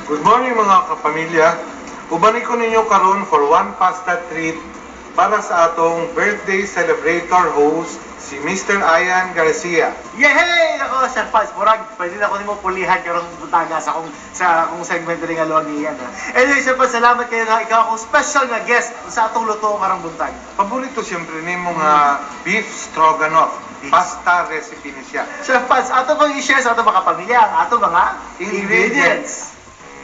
Good morning mga kapamilya. Ubanin ko ninyo karon for one pasta treat para sa atong birthday celebrator host si Mr. Ian Garcia. Yehey! Ako, Sir Paz, murag, pwede na ko nimo pulihan karong butaga sa akong segment rin nga luwag ni Ian. Anyway, Sir Paz, salamat kayo nga ikaw akong special nga guest sa atong luto karong buntag. Paborito siyempre nimo nga beef stroganoff. Pasta recipe ni siya. Sir Paz, ato pang i-share sa atong mga pamilya ang atong mga ingredients.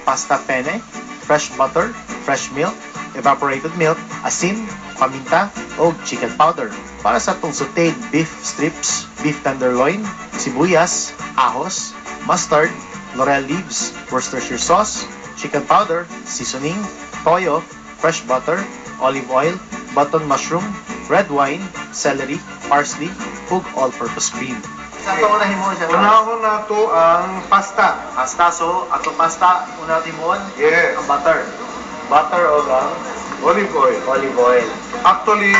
Pasta penne, fresh butter, fresh milk, evaporated milk, asin, paminta, o chicken powder. Para sa itong sauteed beef strips, beef tenderloin, sibuyas, ahos, mustard, laurel leaves, Worcestershire sauce, chicken powder, seasoning, toyo, fresh butter, olive oil, button mushroom, red wine, celery, parsley, ug all-purpose cream. Sa atong unahin mo, Sir Paz. Unahon na to ang pasta. Pasta, so atong pasta, una natin mo Yes. ang butter. Butter o ang Olive oil. olive oil. Actually,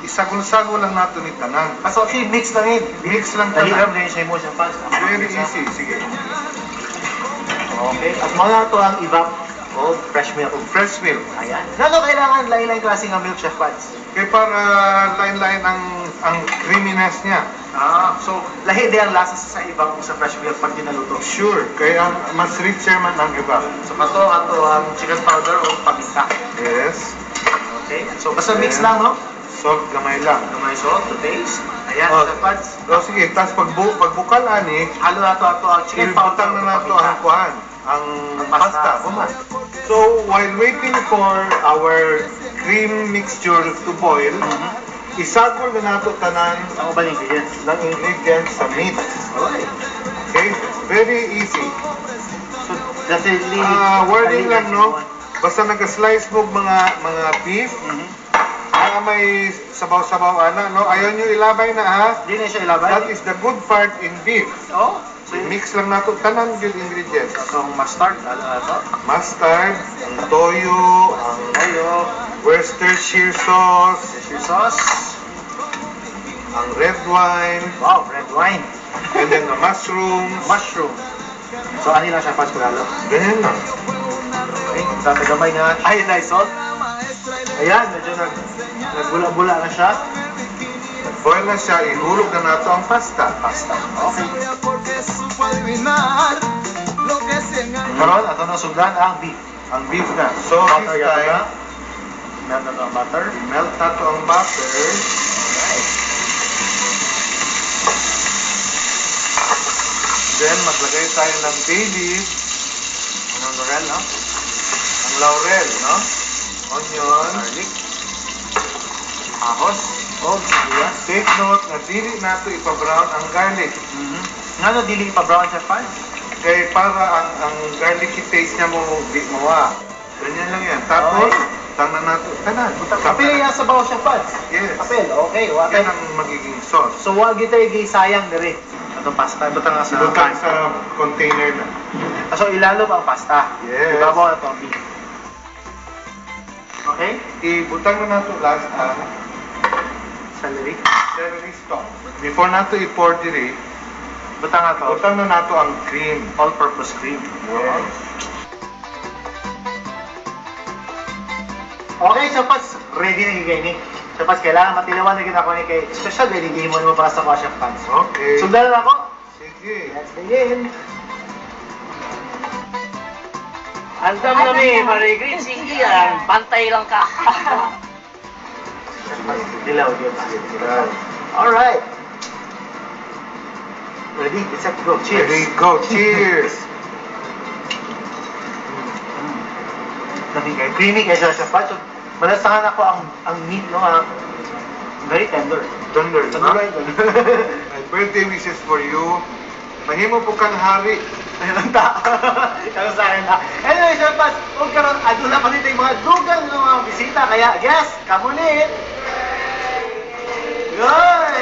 isagol-sagol lang nato ni tanan. Kaso actually, mix lang yun. Mix lang Dahiram tanan. din siya mo, Sir Paz. Very easy. Sige. Okay. At mga na ito ang evap o fresh milk. Fresh milk. Ayan. Ano kailangan lain-lain klase ng milk, Chef Pads? Kaya para line-line ang creaminess niya. So lahi din ang lasa sa evap o sa fresh milk pag dinaluto. Sure, kaya mas richer man ang iba. So ato ang chicken powder o paminta. Yes. Okay. So basta mix lang, no? Salt, gamay lang. Gamay salt to taste. Ayan, Oh. Chef Pads. Sige, tapos pagbukal ani, Halo na to ang chicken powder ibutang o na nato paminta. ang kuhan, ang pasta. pasta. Humo. So, while waiting for our cream mixture to boil, isagol na nato tanan Ang ubang ingredients. ng ingredients sa meat. Alright. Okay? Very easy. So definitely. Wording lang, no? Basta nag-slice mo mga beef, may sabaw-sabaw ana, no? Ayaw nyo ilabay na, ha? Hindi na siya ilabay. That is the good part in beef. Oh. So Mix lang nato tanan yung ingredients. Itong mustard, ano na to? Mustard, ang toyo, ang Toyo, Worcestershire sauce, Worcestershire sauce, ang red wine, wow, red wine, and then the mushrooms. mushroom. So, ano lang siya, Paz Kuralo? Ganyan lang. Okay, tatagamay nga. Iodized salt. Ayan, medyo nagbula-bula na siya. Boil na siya, ihulog na nato ang pasta. Pasta. Okay. Karon, ato na sugdan ang beef. Ang beef na. So, Butter this yan na. time, Melt na to ang butter. melt nato ang butter. Alright. Then, maglagay tayo ng bay leaf, Ang laurel, no? ang laurel, no? Onion. Garlic. Ahos. O, sibuyas. Take note na dili nato ipa-brown ang garlic. Nga no, dili pa brown siya, Paz? Kaya para ang garlicky taste niya mo di mawa. Ganyan lang yan. Tapos, Okay. tanan nato, tanan. Kapil yan sa bawo siya, Paz? Yes. Kapil, okay. Yan Wakay. ang magiging sauce. So, wag ito yung sayang diri. Itong pasta, ito nga sa Butang sa container na. So, ilalo ang pasta. Yes. Ibabaw na ito ang beef. Okay? Ibutang na nato last ang Celery. celery stalk. Before nato i-pour diri, Butang na ito. butang na nato ang cream. All-purpose cream. Yes. Okay, so pas, ready na higay ni. So pas, kailangan matilawan na ginako ni kay special ready game mo para sa Kwasha Pants. Okay. Sundan na ako. Sige. Let's begin. Andam na mi, Marie Green, sige yan. Pantay lang ka. Dilaw, yun. Yan. Alright. Ready? Let's go. Cheers. Ready, go. Cheers. Creamy kaya siya pa. So, malasahan ako ang meat, no? Very tender. Thunder, Tender, no? right? My birthday wishes for you. Mahimo po kang hari. Ayun ang ta. Kaya sa akin na. Anyway, sir, pas, huwag ka ron, aduna pa dito yung mga dugang ng mga bisita. Kaya, yes, kamunit. Yoy!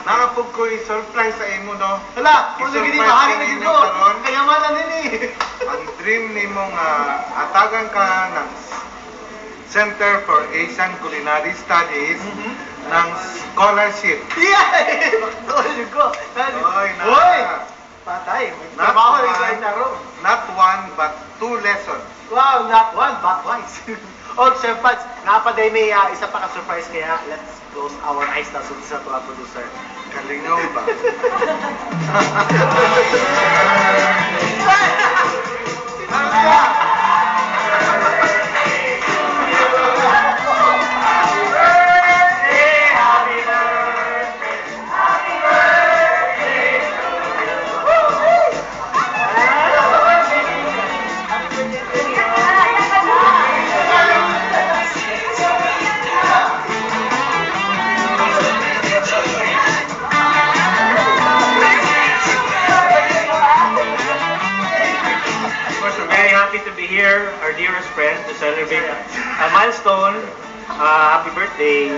Nakapag ko surprise sa imo, no? Hala, kung hindi mahali na dito. Kaya man na nini. Ang dream ni imong atagan ka ng Center for Asian Culinary Studies ng scholarship. Yay! Bakit ko? Oy, na. Hoy! Patay. May Not trabaho rin one. sa ro. Not one, but 2 lessons. Wow, not one, but twice. Oh, Chef Pads, napaday may isa pa ka-surprise kaya let's close our eyes na sa to our producer. Kalingaw ba? Of course, we're very happy to be here, our dearest friend, to celebrate a milestone. Happy birthday.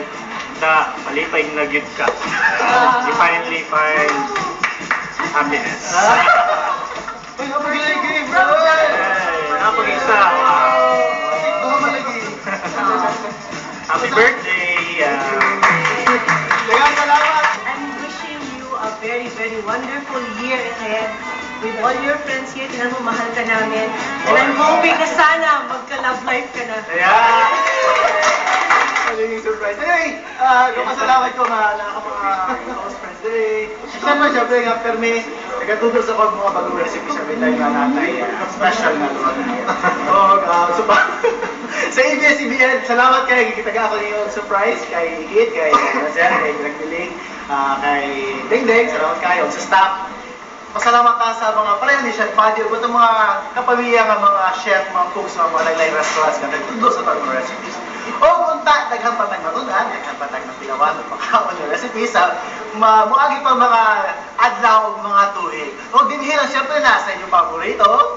Na malipay na gyud ka. You finally find happiness. Uy, napagilay-gilay, bro! Napag-isa. Happy birthday. Dagang salamat! I'm wishing you a very, very wonderful year ahead with all your friends here. Tinan mo, mahal ka namin. And I'm hoping na sana magka-love life ka na. Ayan! Magiging surprise. Anyway, kapasalamat ko mga close friends today. Siyempre, nga permi, nagatudol sa kong mga bagong recipe sa tayo nga natay. Special na luwag niya. So, sa ABS-CBN, salamat kay kitaga ako niyo surprise kay Hit, kay Razel, kay Dragdiling, kay Dingding, salamat kayo. Sa staff, pasalamat ka sa mga pareho ni Chef Paddy, o itong mga kapamilya ng mga chef, mga cooks, mga naglayang restaurants, na nagtundo sa bagong recipes. O kung daghang patag matunan, daghang patag ng pilawan, o pagkaon yung recipes, muagi pa mga adlaw, mga tuhig. O dinhi lang siyempre nasa inyong paborito,